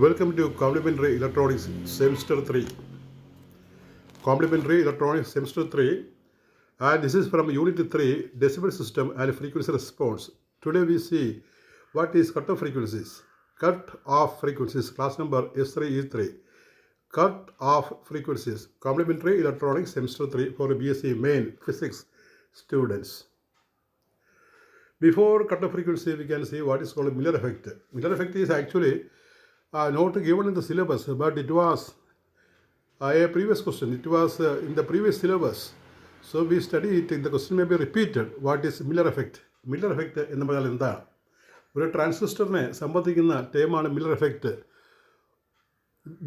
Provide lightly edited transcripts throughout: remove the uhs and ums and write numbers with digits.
Welcome to Complementary Electronics Semester 3. Complementary Electronics Semester 3. And this is from Unit 3, Decibel System and Frequency Response. Today we see what is cut-off frequencies. Cut-off frequencies, class number S3E3. Cut-off frequencies. Complementary Electronics Semester 3 for BSc Main Physics students. Before cut-off frequency, we can see what is called Miller effect. Miller effect is actually not given in the syllabus, but it was a previous question. It was in the previous syllabus. So we study it. The question may be repeated. What is Miller effect? Miller effect എന്ന് പറഞ്ഞാൽ എന്താണ്? ഒരു ട്രാൻസിസ്റ്ററിനെ സംബന്ധിക്കുന്ന ടേമാണ് Miller effect.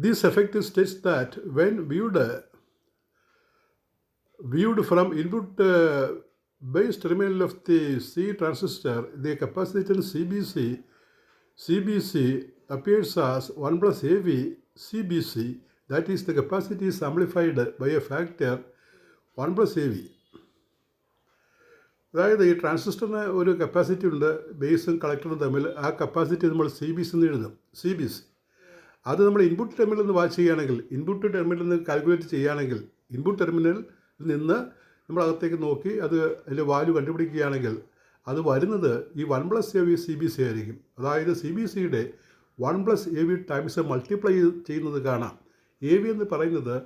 This effect states that when viewed from input base terminal of the C transistor, the capacitance CBC appears as 1 plus AV CBC, that is the capacity is amplified by a factor 1 plus AV. അതായത് ഈ ട്രാൻസിസ്റ്ററിന് ഒരു capacity ഉണ്ട്, ബേസും കളക്ടറും തമ്മിൽ. ആ capacity നമ്മൾ CBC എന്ന് എഴുതും. CBC അത് നമ്മൾ ഇൻപുട്ട് ടെർമിനലിൽ നിന്ന് വാച്ച് ചെയ്യുകയാണെങ്കിൽ, ഇൻപുട്ട് ടെർമിനലിൽ നിന്ന് കാൽക്കുലേറ്റ് ചെയ്യുകയാണെങ്കിൽ, ഇൻപുട്ട് ടെർമിനലിൽ നിന്ന് നമ്മൾ അകത്തേക്ക് നോക്കി അത് അതിൻ്റെ വാല്യൂ കണ്ടുപിടിക്കുകയാണെങ്കിൽ അത് വരുന്നത് ഈ 1 പ്ലസ് AV CBC ആയിരിക്കും. അതായത് CBCയുടെ 1 പ്ലസ് AV ടൈംസ് മൾട്ടിപ്ലൈ ചെയ്യുന്നത് കാണാം. AV എന്ന് പറയുന്നത്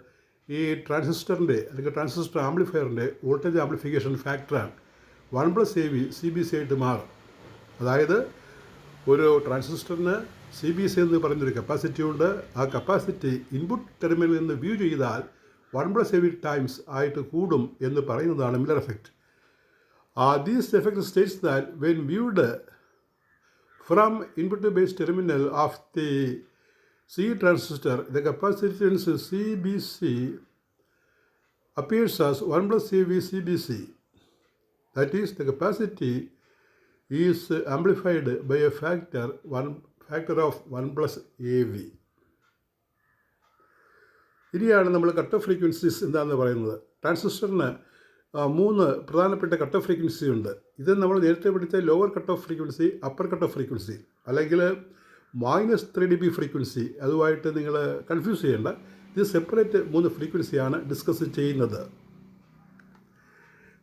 ഈ ട്രാൻസിസ്റ്ററിൻ്റെ അല്ലെങ്കിൽ ട്രാൻസിസ്റ്റർ ആംപ്ലിഫയറിൻ്റെ വോൾട്ടേജ് ആംപ്ലിഫിക്കേഷൻ ഫാക്ടറാണ്. 1 പ്ലസ് AV CBC ആയിട്ട് മാറും. അതായത് ഒരു ട്രാൻസിസ്റ്ററിന് CBC എന്ന് പറയുന്നൊരു കപ്പാസിറ്റി ഉണ്ട്. ആ കപ്പാസിറ്റി ഇൻപുട്ട് ടെർമിനലിൽ നിന്ന് വ്യൂ ചെയ്താൽ 1 പ്ലസ് AV ടൈംസ് ആയിട്ട് കൂടും എന്ന് പറയുന്നതാണ് Miller effect. This effect states that when viewed from input base terminal of the C transistor, the capacitance CBC appears as 1 plus AV CBC. That is, the capacity is amplified by a factor of 1 plus AV. ഇനിയാണ് നമ്മൾ cut off frequencies എന്താണെന്ന് പറയുന്നത്. ട്രാൻസിസ്റ്ററിന് 3 പ്രധാനപ്പെട്ട cut off frequency ഉണ്ട്. ഇത് നമ്മൾ നേരത്തെ പഠിച്ച lower cut off frequency, upper cut off frequency, അല്ലെങ്കിൽ -3 dB ഫ്രീക്വൻസി. അതുമായിട്ട് നിങ്ങൾ കൺഫ്യൂസ് ചെയ്യേണ്ട. ഇത് സെപ്പറേറ്റ് 3 ഫ്രീക്വൻസിയാണ് ഡിസ്കസ് ചെയ്യുന്നത്.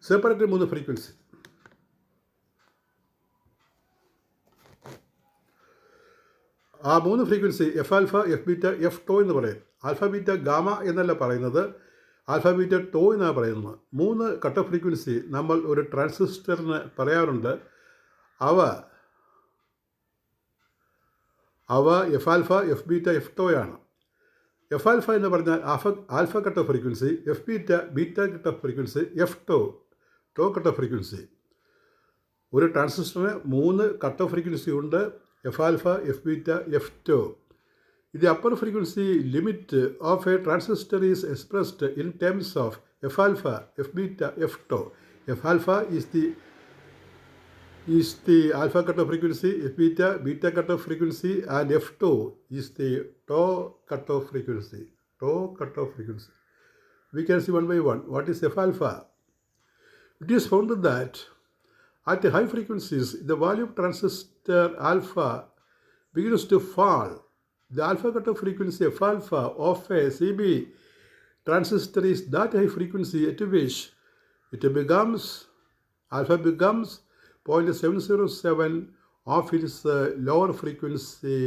Separate 3 frequency. ആ 3 frequency F alpha, F beta, F tau എന്ന് പറയും. ആൽഫ ബീറ്റ ഗാമ എന്നല്ല പറയുന്നത്, ആൽഫ ബീറ്റ ടോ എന്നാണ് പറയുന്നത്. 3 കട്ട് ഓഫ് ഫ്രീക്വൻസി നമ്മൾ ഒരു ട്രാൻസിസ്റ്ററിന് പറയാറുണ്ട്. അവ F alpha, F beta, F ടോയാണ്. എഫ് ആൽഫ എന്ന് പറഞ്ഞാൽ alpha cut off frequency, F beta beta cut off frequency, F tau cut off frequency. ഒരു ട്രാൻസിസ്റ്ററിന് 3 കട്ട് ഓഫ് ഫ്രീക്വൻസി ഉണ്ട്. F alpha, F beta, F tau. The upper frequency limit of a transistor is expressed in terms of f alpha, f beta, f tau. F alpha is the alpha cutoff frequency, f beta cutoff frequency, and f tau is the tau cutoff frequency. We can see one by one. What is f alpha? It is found that at high frequencies, the value of transistor alpha begins to fall. The alpha cutoff frequency f alpha of a CB transistor is that high frequency at which alpha becomes 0.707 of its lower frequency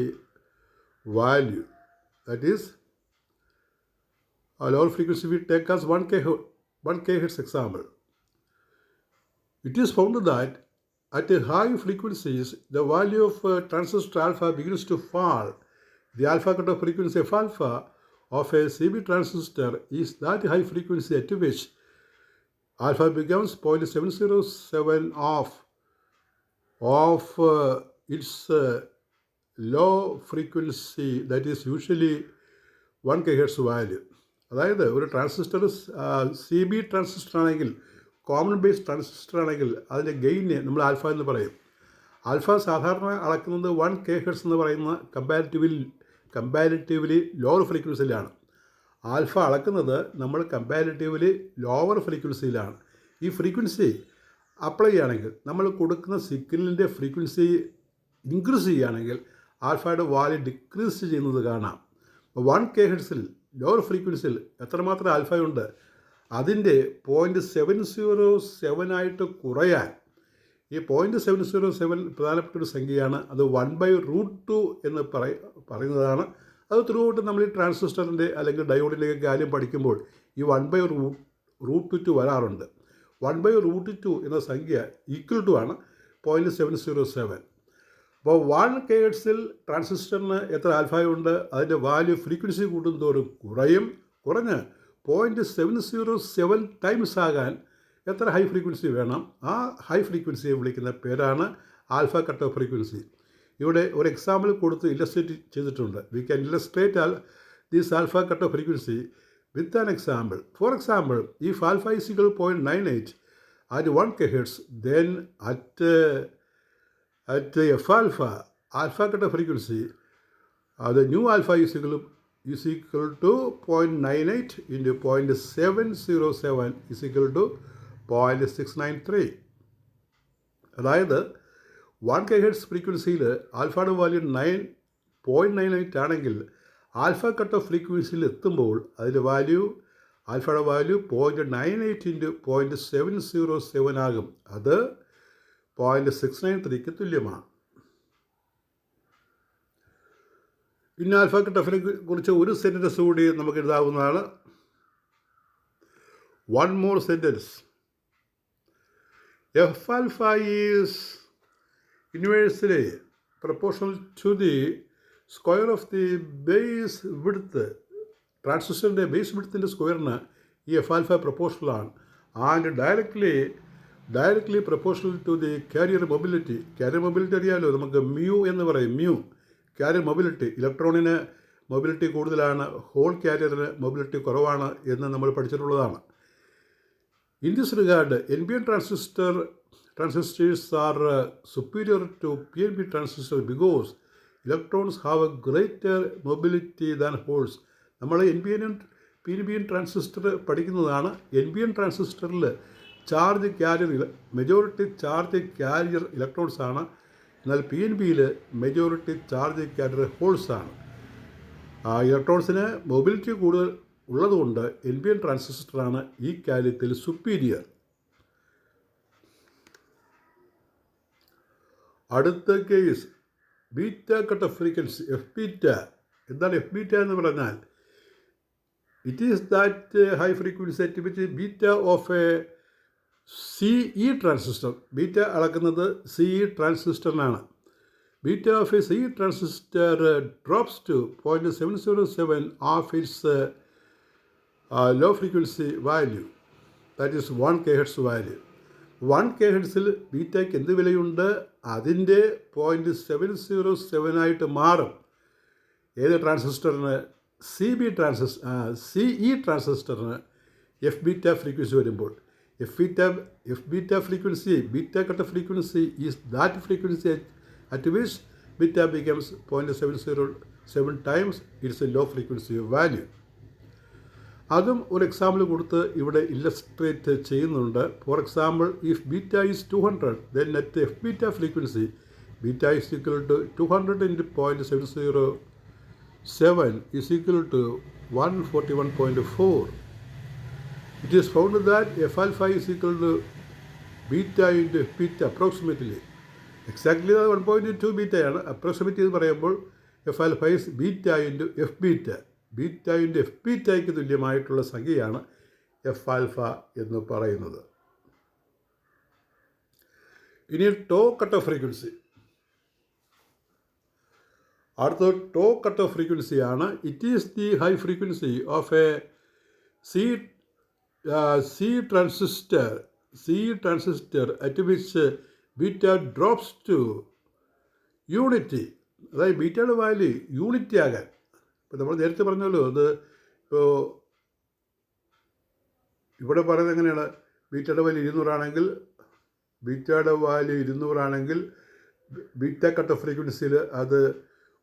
value. That is, a lower frequency we take as 1 kHz example. It is found that at high frequencies, the value of transistor alpha begins to fall. The alpha cutoff frequency f alpha of a CB transistor is that high frequency at which alpha becomes 0.707 of its low frequency, that is usually 1 kHz value. അതായത് ഒരു transistor CB transistor ആണെങ്കിൽ, common base transistor ആണെങ്കിൽ അതിൻ്റെ gain നമ്മൾ alpha എന്ന് പറയും. Alpha സാധാരണ അളക്കുന്നത് 1 kHz എന്ന് പറയുന്ന കമ്പാരിറ്റീവ്ലി ലോവർ ഫ്രീക്വൻസിയിലാണ്. ആൽഫ അളക്കുന്നത് നമ്മൾ കമ്പാരിറ്റീവ്ലി ലോവർ ഫ്രീക്വൻസിയിലാണ്. ഈ ഫ്രീക്വൻസി അപ്ലൈ ചെയ്യുകയാണെങ്കിൽ, നമ്മൾ കൊടുക്കുന്ന സിഗ്നലിൻ്റെ ഫ്രീക്വൻസി ഇൻക്രീസ് ചെയ്യുകയാണെങ്കിൽ ആൽഫയുടെ വാല്യൂ ഡിക്രീസ് ചെയ്യുന്നത് കാണാം. 1 kHz ലോവർ ഫ്രീക്വൻസിയിൽ എത്രമാത്രം ആൽഫയുണ്ട് അതിൻ്റെ 0.707 ആയിട്ട് കുറയാൻ ഈ 0.707 പ്രധാനപ്പെട്ട ഒരു സംഖ്യയാണ്. അത് 1/√2 എന്ന് പറയുന്നതാണ്. അത് ത്രൂ ഔട്ട് നമ്മൾ ഈ ട്രാൻസിസ്റ്ററിൻ്റെ അല്ലെങ്കിൽ ഡയോഡിൻ്റെയൊക്കെ കാര്യം പഠിക്കുമ്പോൾ ഈ 1/√2 വരാറുണ്ട്. 1/√2 എന്ന സംഖ്യ ഈക്വൽ ടു ആണ് 0.707. അപ്പോൾ 1 kHz ട്രാൻസിസ്റ്ററിന് എത്ര ആൽഫയുണ്ട് അതിൻ്റെ വാല്യൂ ഫ്രീക്വൻസി കൂടുന്തോറും കുറഞ്ഞ് 0.707 ടൈംസ് ആകാൻ എത്ര ഹൈ ഫ്രീക്വൻസി വേണം? ആ ഹൈ ഫ്രീക്വൻസിയെ വിളിക്കുന്ന പേരാണ് ആൽഫ കട്ട് ഓഫ് ഫ്രീക്വൻസി. ഇവിടെ ഒരു എക്സാമ്പിൾ കൊടുത്ത് ഇല്ലസ്ട്രേറ്റ് ചെയ്തിട്ടുണ്ട്. We can illustrate this alpha cut off frequency with an example. For example, if alpha is equal to 0.98 at 1 kHz, then at f alpha cut of frequency, the new alpha is equal to 0.98 into 0.707 is equal to 0.693. അതായത് 1 kHz ഫ്രീക്വൻസിയിൽ ആൽഫയുടെ value 0.98 ആണെങ്കിൽ alpha cut off ഫ്രീക്വൻസിയിൽ എത്തുമ്പോൾ അതിൻ്റെ ആൽഫയുടെ value 0.98 into 0.707 ആകും. അത് 0.693 തുല്യമാണ്. പിന്നെ ആൽഫ കട്ട് ഓഫിനെ കുറിച്ച് ഒരു സെൻറ്റൻസ് കൂടി നമുക്ക് എഴുതാവുന്നതാണ്. One more sentence. F alpha is inversely proportional to the square of the base width. ട്രാൻസിസ്റ്ററിൻ്റെ ബേസ് വിഡ്ത്തിൻ്റെ സ്ക്വയറിന് ഈ എഫ് ആൽഫ പ്രൊപ്പോഷണലാണ്. And directly proportional to the carrier mobility. Carrier mobility അറിയാമല്ലോ, നമുക്ക് മ്യൂ എന്ന് പറയും. Carrier mobility. ഇലക്ട്രോണിന് മൊബിലിറ്റി കൂടുതലാണ്, ഹോൾ കാരിയറിന് മൊബിലിറ്റി കുറവാണ് എന്ന് നമ്മൾ പഠിച്ചിട്ടുള്ളതാണ്. In this regard, NPN transistors are superior to PNP transistors because electrons have a greater mobility than holes. നമ്മൾ PNP ട്രാൻസിസ്റ്റർ പഠിക്കുന്നതാണ്. NPN ട്രാൻസിസ്റ്ററിൽ മെജോറിറ്റി ചാർജ് കാരിയർ ഇലക്ട്രോൺസ് ആണ്. എന്നാൽ PNPയിൽ മെജോറിറ്റി ചാർജ് കാരിയർ ഹോൾസ് ആണ്. ഇലക്ട്രോൺസിന് മൊബിലിറ്റി കൂടുതൽ ഉള്ളതുകൊണ്ട് NPN ട്രാൻസിസ്റ്ററാണ് ഈ കാര്യത്തിൽ സുപ്പീരിയർ. അടുത്ത case beta cut off frequency, F beta. എന്താണ് എഫ് ബീറ്റ എന്ന് പറഞ്ഞാൽ? It is that high frequency at which beta of a CE transistor. Beta അളക്കുന്നത് CE ട്രാൻസിസ്റ്ററിനാണ്. Beta of a CE transistor drops to 0.707 of its low frequency value, that is 1 kHz value. 1 kHz ബീറ്റയ്ക്ക് എന്ത് വിലയുണ്ട്? അതിൻ്റെ 0.707 ആയിട്ട് മാറും. ഏത് ട്രാൻസിസ്റ്ററിന്? CE ട്രാൻസിസ്റ്ററിന് എഫ് ബീറ്റ ഫ്രീക്വൻസി വരുമ്പോൾ. F beta frequency, beta cut frequency is that frequency at which beta becomes 0.707 times it's a low frequency value. അതും ഒരു എക്സാമ്പിൾ കൊടുത്ത് ഇവിടെ ഇല്ലസ്ട്രേറ്റ് ചെയ്യുന്നുണ്ട്. For example, if beta is 200, then at f beta frequency, beta is equal to 200 into 0.707 is equal to 141.4. It is found that f alpha is equal to beta into f beta approximately. Exactly 1.2 ബീറ്റയാണ്. Approximate എന്ന് പറയുമ്പോൾ F alpha is beta into F beta. Beta into F ബീറ്റയ്ക്ക് തുല്യമായിട്ടുള്ള സംഖ്യയാണ് F alpha എന്ന് പറയുന്നത്. ഇനി tau cut off frequency. അടുത്ത ടോ കട്ട് ഓഫ് ഫ്രീക്വൻസിയാണ്. It is the high frequency of a C transistor at which beta drops to unity. അതായത് ബീറ്റയുടെ വാല്യൂ യൂണിറ്റി ആകാൻ. ഇപ്പോൾ നമ്മൾ നേരത്തെ പറഞ്ഞല്ലോ, അത് ഇപ്പോൾ ഇവിടെ പറയുന്നത് എങ്ങനെയാണ്? ബീറ്റയുടെ വാല്യൂ 200 ആണെങ്കിൽ ബീറ്റ കട്ട് ഓഫ് ഫ്രീക്വൻസിയിൽ അത്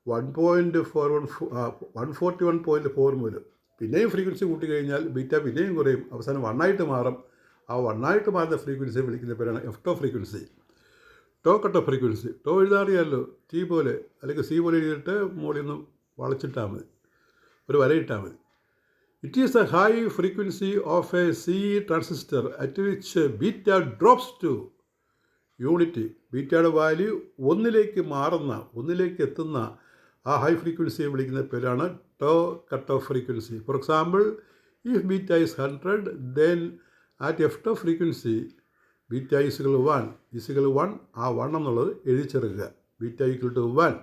141.4 മുതൽ പിന്നെയും ഫ്രീക്വൻസി കൂട്ടി കഴിഞ്ഞാൽ ബീറ്റ പിന്നെയും കുറയും, അവസാനം 1 ആയിട്ട് മാറും. ആ 1 ആയിട്ട് മാറുന്ന ഫ്രീക്വൻസിയെ വിളിക്കുന്ന പേരാണ് F tau frequency. Tau cut off frequency. Tau എഴുതാറിയാമല്ലോ, ടി പോലെ അല്ലെങ്കിൽ സി പോലെ എഴുതിയിട്ട് മുകളിൽ നിന്ന് വളച്ചിട്ടാൽ മതി, ഒരു വരയിട്ടാൽ മതി. It is a high frequency of a C transistor at which beta drops to unity. ബീറ്റയുടെ വാല്യൂ ഒന്നിലേക്ക് എത്തുന്ന ആ ഹൈ ഫ്രീക്വൻസിയെ വിളിക്കുന്ന പേരാണ് tau cut off frequency. For example, if beta is 100, then at F tau frequency beta is equal 1 ആ 1 എന്നുള്ളത് എഴുതി ചേർക്കുക, ബീറ്റ ഈക്വൽ ടു 1.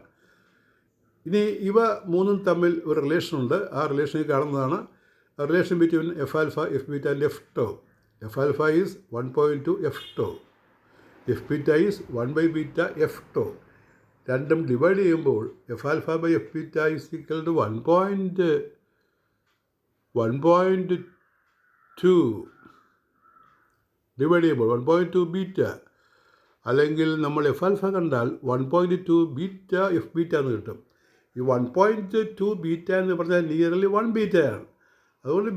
ഇനി ഇവ മൂന്നും തമ്മിൽ ഒരു റിലേഷനുണ്ട്. ആ റിലേഷനിൽ കാണുന്നതാണ് relation between F alpha, F beta and F tau. F alpha is 1.2 F tau, F beta is 1 by beta F tau. രണ്ടും ഡിവൈഡ് ചെയ്യുമ്പോൾ F alpha by F beta is equal to 1.2 divide ചെയ്യുമ്പോൾ 1.2 beta, അല്ലെങ്കിൽ നമ്മൾ F alpha കണ്ടാൽ 1.2 beta F beta എന്ന് കിട്ടും. ഈ 1.2 beta എന്ന് പറഞ്ഞാൽ നിയർലി 1 ബീറ്റയാണ്. അതുകൊണ്ട്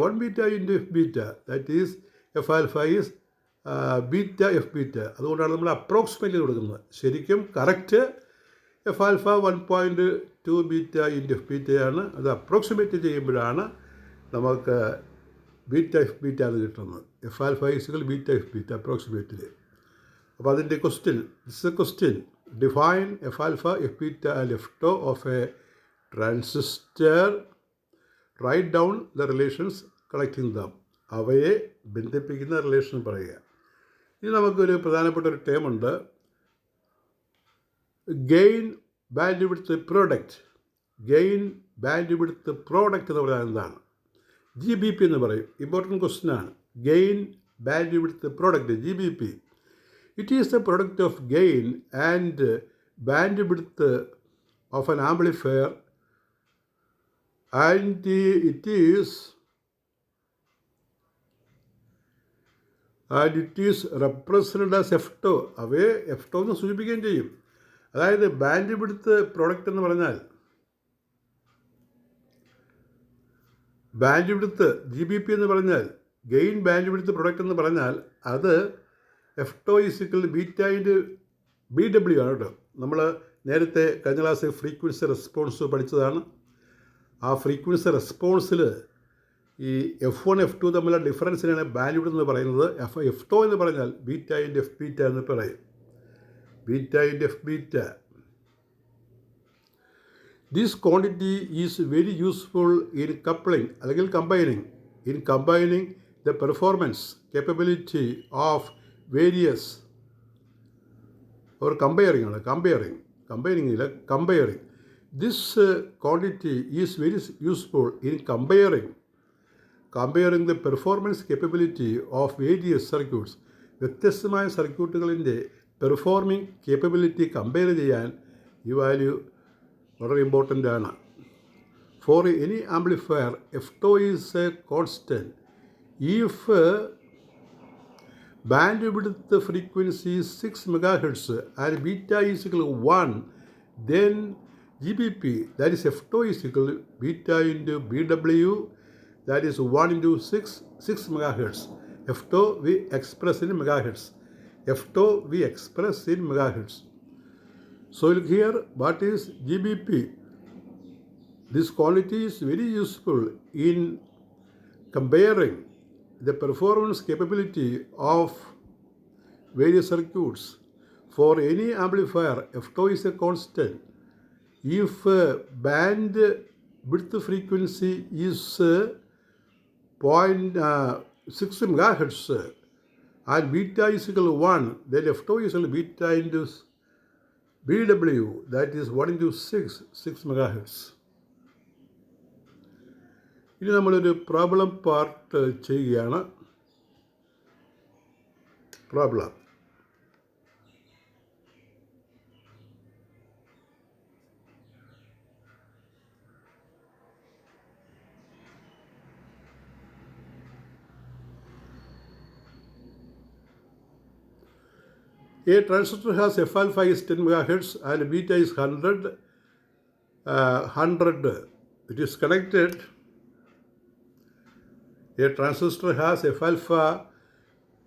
1 beta into F beta, that is F alpha is beta F beta. അതുകൊണ്ടാണ് നമ്മൾ അപ്രോക്സിമേറ്റ്ലി കൊടുക്കുന്നത്. ശരിക്കും correct F alpha 1.2 beta into F ബീറ്റയാണ്. അത് അപ്രോക്സിമേറ്റ് ചെയ്യുമ്പോഴാണ് നമുക്ക് ബീറ്റ എഫ് ബീറ്റ എന്ന് കിട്ടുന്നത്. F alpha is equal beta F beta approximately. അപ്പോൾ അതിൻ്റെ question define F alpha, F beta and F tau of a transistor. Write down the relations connecting them. അവയെ ബന്ധിപ്പിക്കുന്ന റിലേഷൻ പറയുക. ഇനി നമുക്കൊരു പ്രധാനപ്പെട്ട ഒരു ടേം ഉണ്ട്, gain bandwidth product. Gain bandwidth product എന്ന് പറയുന്നത് എന്താണ്? GBP എന്ന് പറയും. ഇമ്പോർട്ടൻറ്റ് ക്വസ്റ്റ്യൻ ആണ്. Gain bandwidth product, GBP. It is the product of gain and bandwidth of an amplifier and it is represented as F tau. അവയെ F tau എന്ന് സൂചിപ്പിക്കുകയും ചെയ്യും. അതായത് ബാൻഡ് വിഡ്ത്ത് പ്രോഡക്റ്റ് എന്ന് പറഞ്ഞാൽ, band width GBP എന്ന് പറഞ്ഞാൽ, gain band width product എന്ന് പറഞ്ഞാൽ അത് F tau is equal beta into BW ആണ് കേട്ടോ. നമ്മൾ നേരത്തെ കഴിഞ്ഞ ക്ലാസ്സിൽ ഫ്രീക്വൻസി റെസ്പോൺസ് പഠിച്ചതാണ്. ആ ഫ്രീക്വൻസി റെസ്പോൺസിൽ ഈ F1 F2 തമ്മിലുള്ള ഡിഫറൻസിനാണ് ബാൻഡ് വിഡ്ത്ത് എന്ന് പറയുന്നത്. എഫ് ടോ എന്ന് പറഞ്ഞാൽ ബീറ്റ ഇൻറ്റു എഫ് ബീറ്റ എന്ന് പറയും, beta into F beta. This quantity is very useful in coupling അല്ലെങ്കിൽ combining the performance capability of various or comparing. This quantity is very useful in comparing the performance capability of various circuits. വ്യത്യസ്തമായ സർക്യൂട്ടുകളിൻ്റെ performing capability compare ചെയ്യാൻ ഈ value വളരെ important ആണ്. For any amplifier F tau is A constant if bandwidth frequency is 6 MHz and beta is equal to 1, then GBP, that is F tau is equal to beta into BW, that is 1 into 6 MHz. F tau we express in megahertz. So look here, what is GBP? This quality is very useful in comparing the performance capability of various circuits. For any amplifier, F tau is a constant. If band width frequency is 0.6 MHz and beta is equal to 1, then F tau is equal to beta into BW, that is 1 into 6 MHz. ഇനി നമ്മളൊരു problem part ചെയ്യുകയാണ്. Problem A transistor has F alpha is 10 MHz and beta is 100. It is connected. A transistor has F alpha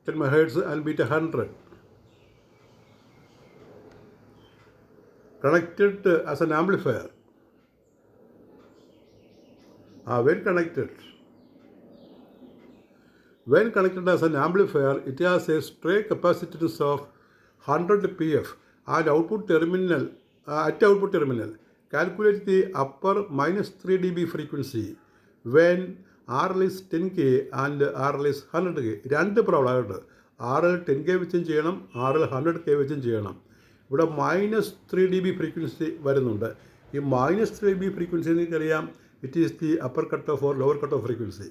10 MHz and beta 100. connected as an amplifier. When connected as an amplifier, it has a stray capacitance of 100 pf and output terminal. At output terminal, calculate the upper minus 3 dB frequency when RL is 10K and RL is 100K. രണ്ട് പ്രോബ്ലമായിട്ട് RL 10K വെച്ചും ചെയ്യണം, RL 100K വെച്ചും ചെയ്യണം. ഇവിടെ -3 dB frequency വരുന്നുണ്ട്. ഈ -3 dB frequency നിങ്ങൾക്കറിയാം, it is the upper cutoff or lower cutoff frequency,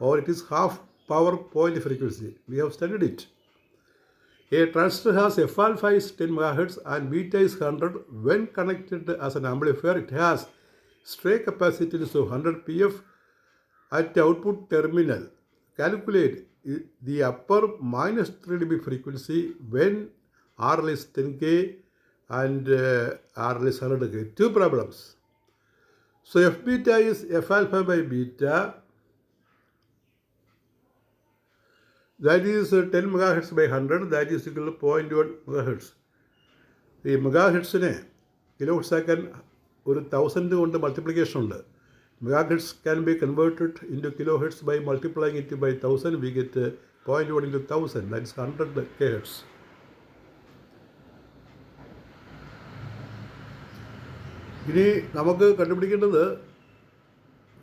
or it is half power point frequency. We have studied it. A transistor has F alpha is 10 MHz and beta is 100. When connected as an amplifier, it has stray capacitance of 100 pf at output terminal. Calculate the upper -3 dB frequency when RL is 10K and RL is 100K. Two problems. So F beta is F alpha by beta. That is 10 MHz by 100. That is equal to 0.1 MHz. ഈ മെഗാഹെഡ്സിനെ kilo heads ആക്കാൻ ഒരു 1000 കൊണ്ട് multiplication ഉണ്ട്. Megahertz can be converted into kilohertz by multiplying it by 1000. We get 0.1 into 1000. That is 100 kHz. ഇനി നമുക്ക് കണ്ടുപിടിക്കേണ്ടത്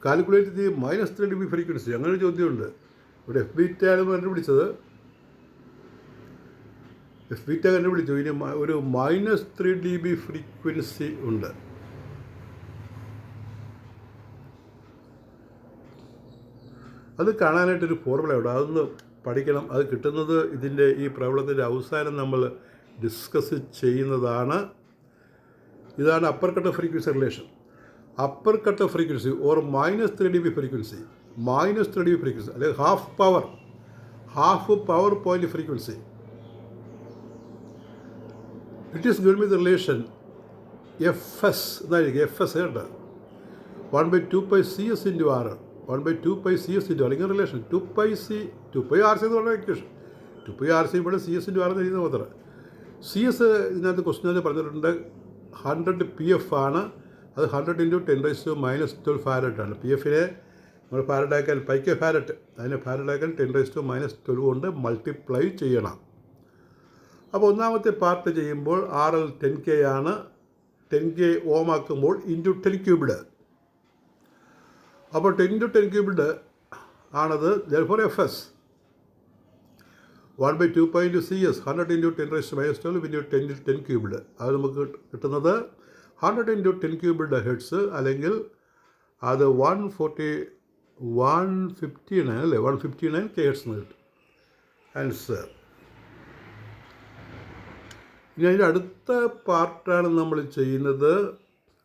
calculate ചെയ്ത് -3 dB frequency. അങ്ങനെ ഒരു ചോദ്യമുണ്ട്. ഇവിടെ എഫ് ബീറ്റ ആണ് കണ്ടുപിടിച്ചത്. എഫ് ബീറ്റ കണ്ടുപിടിച്ചു. ഇനി ഒരു -3 dB ഫ്രീക്വൻസി ഉണ്ട്. അത് കാണാനായിട്ടൊരു ഫോർമുലയുണ്ട്. അതൊന്ന് പഠിക്കണം. അത് കിട്ടുന്നത് ഇതിൻ്റെ ഈ പ്രോബ്ലത്തിൻ്റെ അവസാനം നമ്മൾ ഡിസ്കസ് ചെയ്യുന്നതാണ്. ഇതാണ് upper cut off frequency relation. Upper cut off frequency or -3 dB frequency, -3 dB frequency അല്ലെങ്കിൽ half power point frequency. It is given with relation F S എന്നായിരിക്കും. എഫ് എസ് കേട്ടോ, 1/2π CS into R, 1/2π CS into അല്ലെങ്കിൽ relation 2πRC എന്ന് പറഞ്ഞ equation. 2πRC ഇവിടെ CS into R എന്ന് എഴുതുന്ന മാത്രം. CS ഇതിനകത്ത് ക്വസ്റ്റിനകത്ത് പറഞ്ഞിട്ടുണ്ട് 100 PF ആണ്. അത് 100 × 10⁻⁻12 ഫാരഡ് ആണ്. പി എഫിനെ നമ്മൾ ഫാരഡാക്കാൻ പൈക്ക് ഫാരറ്റ്, അതിനെ ഫാരഡാക്കാൻ 10⁻⁻12 കൊണ്ട് മൾട്ടിപ്ലൈ ചെയ്യണം. അപ്പോൾ ഒന്നാമത്തെ പാർട്ട് ചെയ്യുമ്പോൾ RL 10K ആണ്. 10K ഓം ആക്കുമ്പോൾ ഇൻറ്റു 10 ക്യൂബ്ഡ്. അപ്പോൾ 10 × 10 ക്യൂബ്ഡ് ആണത്. therefore FS 1/2π into CS, 100 × 10⁻12 into 10 × 10 cubed. അത് നമുക്ക് കിട്ടുന്നത് 100 × 10 ക്യൂബ്ഡ് ഹെഡ്സ്, അല്ലെങ്കിൽ അത് 159 അല്ലേ, 159 kHz എന്ന് കിട്ടും ആൻസർ. ഇനി അതിൻ്റെ അടുത്ത പാർട്ടാണ് നമ്മൾ ചെയ്യുന്നത്.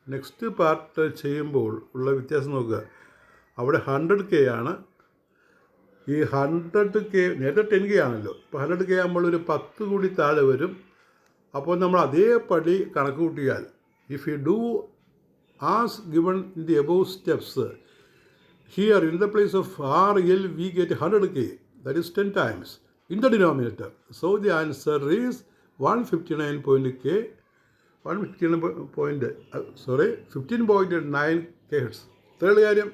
നെക്സ്റ്റ് പാർട്ട് ചെയ്യുമ്പോൾ ഉള്ള വ്യത്യാസം നോക്കുക. അവിടെ 100K ആണ്. ഈ 100K നേരത്തെ 10K ആണല്ലോ. ഇപ്പോൾ 100K ആകുമ്പോൾ ഒരു 10 കൂടി താഴെ വരും. അപ്പോൾ നമ്മൾ അതേപടി കണക്ക് കൂട്ടിയാൽ, if you do as given in the above steps, here in the place of RL we get 100K, that is 10 times in the denominator. So the answer is 15.9 kHz. ഇത്രയുള്ള കാര്യം.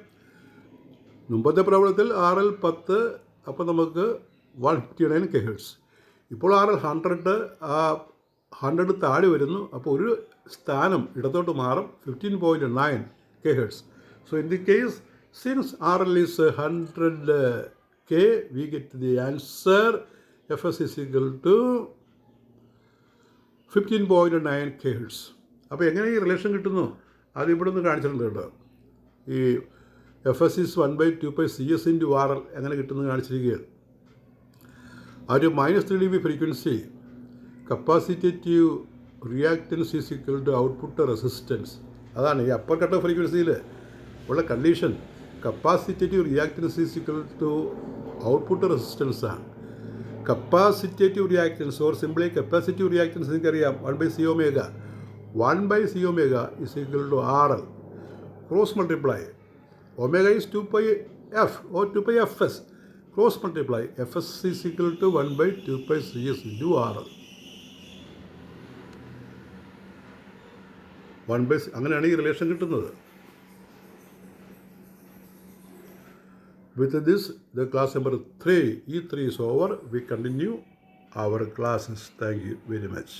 മുമ്പത്തെ പ്രോബ്ലത്തിൽ RL 10, അപ്പോൾ നമുക്ക് 159 kHz. ഇപ്പോൾ RL 100, 100 താഴെ വരുന്നു. അപ്പോൾ ഒരു സ്ഥാനം ഇടത്തോട്ട് മാറും, 15.9 kHz. So in the case, since RL is 100K, we get the answer FS is equal to 15.9 kHz. അപ്പോൾ എങ്ങനെ ഈ റിലേഷൻ കിട്ടുന്നു അത് ഇവിടെ നിന്ന് കാണിച്ചിട്ടുണ്ട് കേട്ടോ. ഈ FS is 1/2π CS into RL എങ്ങനെ കിട്ടുന്നത് കാണിച്ചിരിക്കുകയാണ്. ആ ഒരു -3 dB frequency capacitative reactance is equal to output resistance. അതാണ് ഈ അപ്പർ കട്ട് ഓഫ് ഫ്രീക്വൻസിയിൽ ഉള്ള condition. Capacitative reactance is equal to output resistance ആണ്. Capacitative reactance or simply capacitive reactance എനിക്കറിയാം, 1/C omega. 1/C omega is equal to RL. Cross multiply omega is 2πF or 2πFS. Cross multiply FS is equal to 1/2πCS into RL. അങ്ങനെയാണ് ഈ relation കിട്ടുന്നത്. With this, the class number 3, E3 is over. We continue our classes. Thank you very much.